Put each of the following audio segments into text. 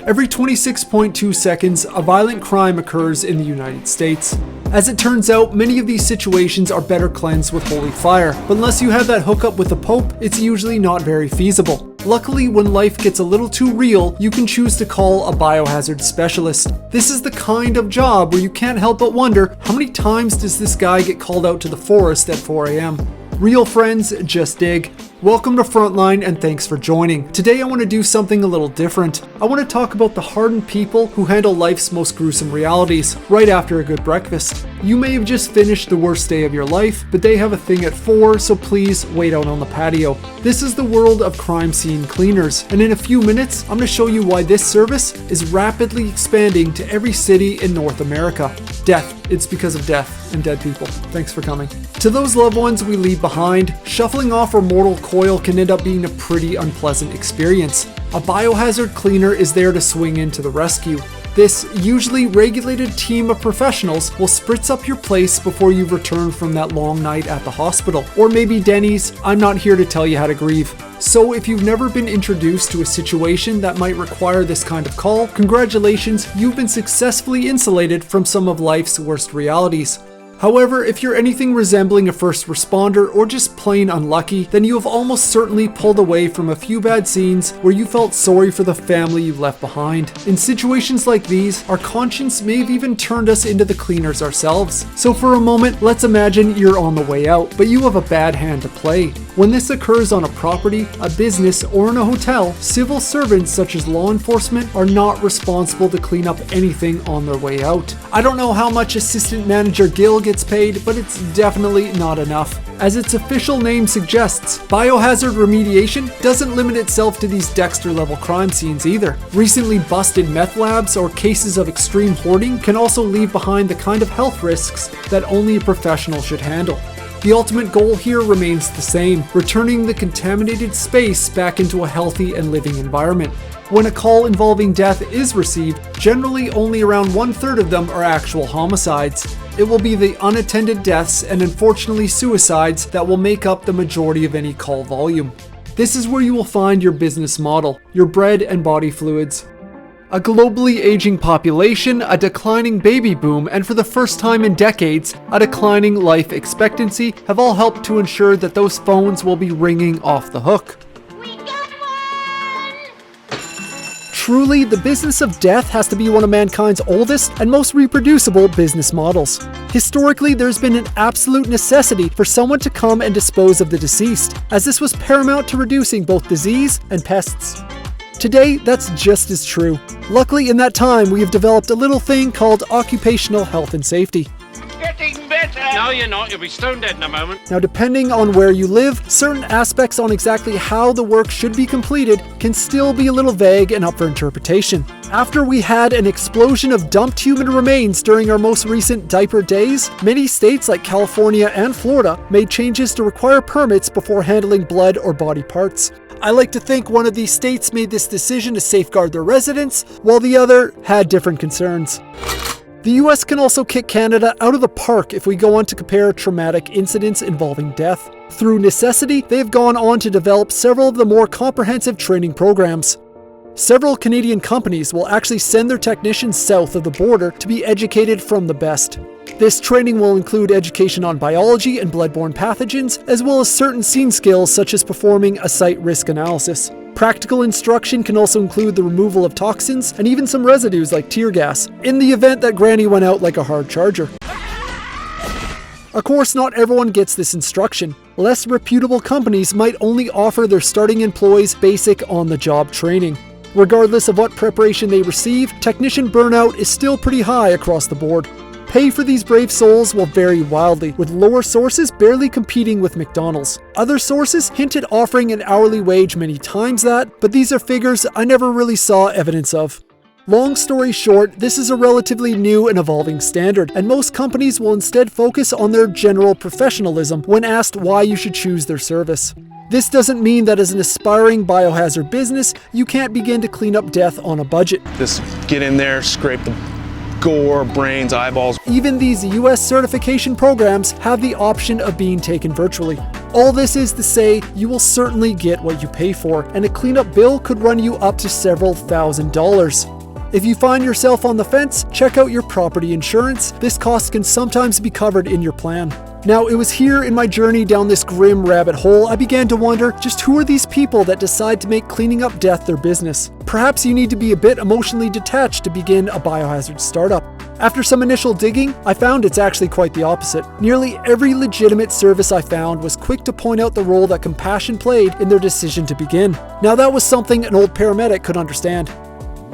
Every 26.2 seconds, a violent crime occurs in the United States. As it turns out, many of these situations are better cleansed with holy fire, but unless you have that hookup with the Pope, it's usually not very feasible. Luckily, when life gets a little too real, you can choose to call a biohazard specialist. This is the kind of job where you can't help but wonder, how many times does this guy get called out to the forest at 4 a.m.? Real friends, just dig. Welcome to Frontline and thanks for joining. Today I want to do something a little different. I want to talk about the hardened people who handle life's most gruesome realities right after a good breakfast. You may have just finished the worst day of your life, but they have a thing at 4, so please wait out on the patio. This is the world of crime scene cleaners, and in a few minutes I'm going to show you why this service is rapidly expanding to every city in North America. Death. It's because of death and dead people. Thanks for coming. To those loved ones we leave behind, shuffling off our mortal coil can end up being a pretty unpleasant experience. A biohazard cleaner is there to swing in to the rescue. This usually regulated team of professionals will spritz up your place before you return from that long night at the hospital. Or maybe Denny's. I'm not here to tell you how to grieve. So if you've never been introduced to a situation that might require this kind of call, congratulations, you've been successfully insulated from some of life's worst realities. However, if you're anything resembling a first responder or just plain unlucky, then you have almost certainly pulled away from a few bad scenes where you felt sorry for the family you left behind. In situations like these, our conscience may have even turned us into the cleaners ourselves. So for a moment, let's imagine you're on the way out, but you have a bad hand to play. When this occurs on a property, a business, or in a hotel, civil servants such as law enforcement are not responsible to clean up anything on their way out. I don't know how much Assistant Manager Gil gets paid, but it's definitely not enough. As its official name suggests, biohazard remediation doesn't limit itself to these Dexter-level crime scenes either. Recently busted meth labs or cases of extreme hoarding can also leave behind the kind of health risks that only a professional should handle. The ultimate goal here remains the same, returning the contaminated space back into a healthy and living environment. When a call involving death is received, generally only around 1/3 of them are actual homicides. It will be the unattended deaths and unfortunately suicides that will make up the majority of any call volume. This is where you will find your business model, your bread and body fluids. A globally aging population, a declining baby boom, and for the first time in decades, a declining life expectancy have all helped to ensure that those phones will be ringing off the hook. Truly, the business of death has to be one of mankind's oldest and most reproducible business models. Historically, there's been an absolute necessity for someone to come and dispose of the deceased, as this was paramount to reducing both disease and pests. Today, that's just as true. Luckily, in that time, we have developed a little thing called occupational health and safety. Getting better! No, you're not. You'll be stone dead in a moment. Now, depending on where you live, certain aspects on exactly how the work should be completed can still be a little vague and up for interpretation. After we had an explosion of dumped human remains during our most recent diaper days, many states like California and Florida made changes to require permits before handling blood or body parts. I like to think one of these states made this decision to safeguard their residents, while the other had different concerns. The US can also kick Canada out of the park if we go on to compare traumatic incidents involving death. Through necessity, they have gone on to develop several of the more comprehensive training programs. Several Canadian companies will actually send their technicians south of the border to be educated from the best. This training will include education on biology and bloodborne pathogens, as well as certain scene skills such as performing a site risk analysis. Practical instruction can also include the removal of toxins and even some residues like tear gas, in the event that Granny went out like a hard charger. Of course, not everyone gets this instruction. Less reputable companies might only offer their starting employees basic on-the-job training. Regardless of what preparation they receive, technician burnout is still pretty high across the board. Pay for these brave souls will vary wildly, with lower sources barely competing with McDonald's. Other sources hint at offering an hourly wage many times that, but these are figures I never really saw evidence of. Long story short, this is a relatively new and evolving standard, and most companies will instead focus on their general professionalism when asked why you should choose their service. This doesn't mean that as an aspiring biohazard business, you can't begin to clean up death on a budget. Just get in there, scrape the gore, brains, eyeballs. Even these US certification programs have the option of being taken virtually. All this is to say, you will certainly get what you pay for, and a cleanup bill could run you up to several $1,000s. If you find yourself on the fence, check out your property insurance. This cost can sometimes be covered in your plan. Now, it was here in my journey down this grim rabbit hole I began to wonder just who are these people that decide to make cleaning up death their business. Perhaps you need to be a bit emotionally detached to begin a biohazard startup. After some initial digging, I found it's actually quite the opposite. Nearly every legitimate service I found was quick to point out the role that compassion played in their decision to begin. Now that was something an old paramedic could understand.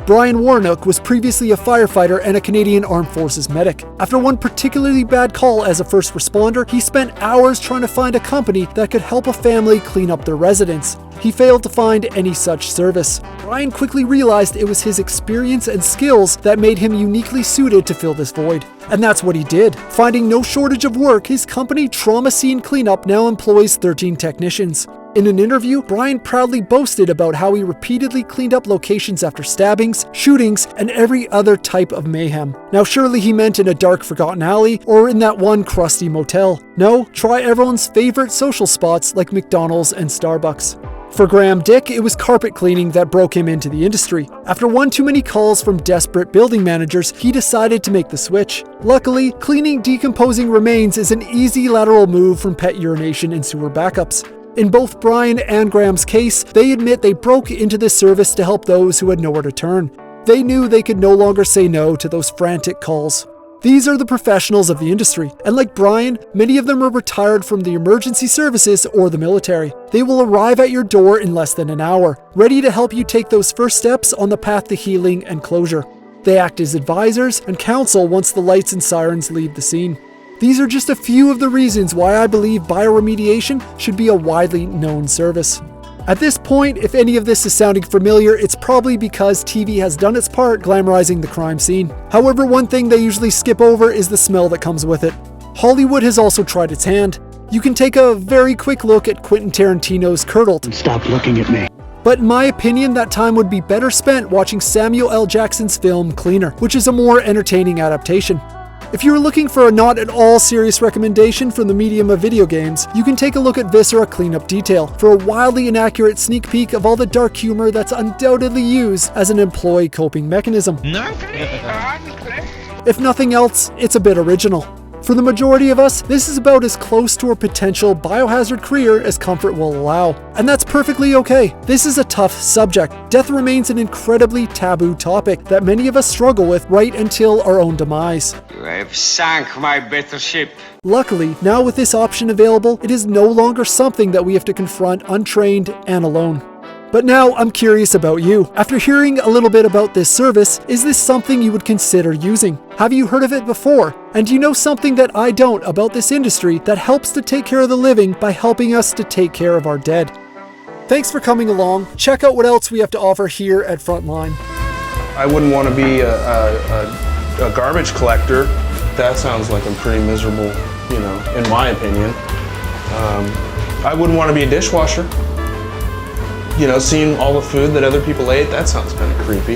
Brian Warnock was previously a firefighter and a Canadian Armed Forces medic. After one particularly bad call as a first responder, he spent hours trying to find a company that could help a family clean up their residence. He failed to find any such service. Brian quickly realized it was his experience and skills that made him uniquely suited to fill this void. And that's what he did. Finding no shortage of work, his company Trauma Scene Cleanup now employs 13 technicians. In an interview, Brian proudly boasted about how he repeatedly cleaned up locations after stabbings, shootings, and every other type of mayhem. Now surely he meant in a dark forgotten alley or in that one crusty motel. No, try everyone's favorite social spots like McDonald's and Starbucks. For Graham Dick, it was carpet cleaning that broke him into the industry. After one too many calls from desperate building managers, he decided to make the switch. Luckily, cleaning decomposing remains is an easy lateral move from pet urination and sewer backups. In both Brian and Graham's case, they admit they broke into this service to help those who had nowhere to turn. They knew they could no longer say no to those frantic calls. These are the professionals of the industry, and like Brian, many of them are retired from the emergency services or the military. They will arrive at your door in less than an hour, ready to help you take those first steps on the path to healing and closure. They act as advisors and counsel once the lights and sirens leave the scene. These are just a few of the reasons why I believe bioremediation should be a widely known service. At this point, if any of this is sounding familiar, it's probably because TV has done its part glamorizing the crime scene. However, one thing they usually skip over is the smell that comes with it. Hollywood has also tried its hand. You can take a very quick look at Quentin Tarantino's Curdled. Stop looking at me. But in my opinion, that time would be better spent watching Samuel L. Jackson's film Cleaner, which is a more entertaining adaptation. If you're looking for a not at all serious recommendation from the medium of video games, you can take a look at Viscera Cleanup Detail for a wildly inaccurate sneak peek of all the dark humor that's undoubtedly used as an employee coping mechanism. If nothing else, it's a bit original. For the majority of us, this is about as close to a potential biohazard career as comfort will allow. And that's perfectly okay. This is a tough subject. Death remains an incredibly taboo topic that many of us struggle with right until our own demise. You have sunk my better ship. Luckily, now with this option available, it is no longer something that we have to confront untrained and alone. But now I'm curious about you. After hearing a little bit about this service, is this something you would consider using? Have you heard of it before? And do you know something that I don't about this industry that helps to take care of the living by helping us to take care of our dead? Thanks for coming along. Check out what else we have to offer here at Frontline. I wouldn't want to be a garbage collector. That sounds like I'm pretty miserable, in my opinion. I wouldn't want to be a dishwasher. Seeing all the food that other people ate, that sounds kind of creepy.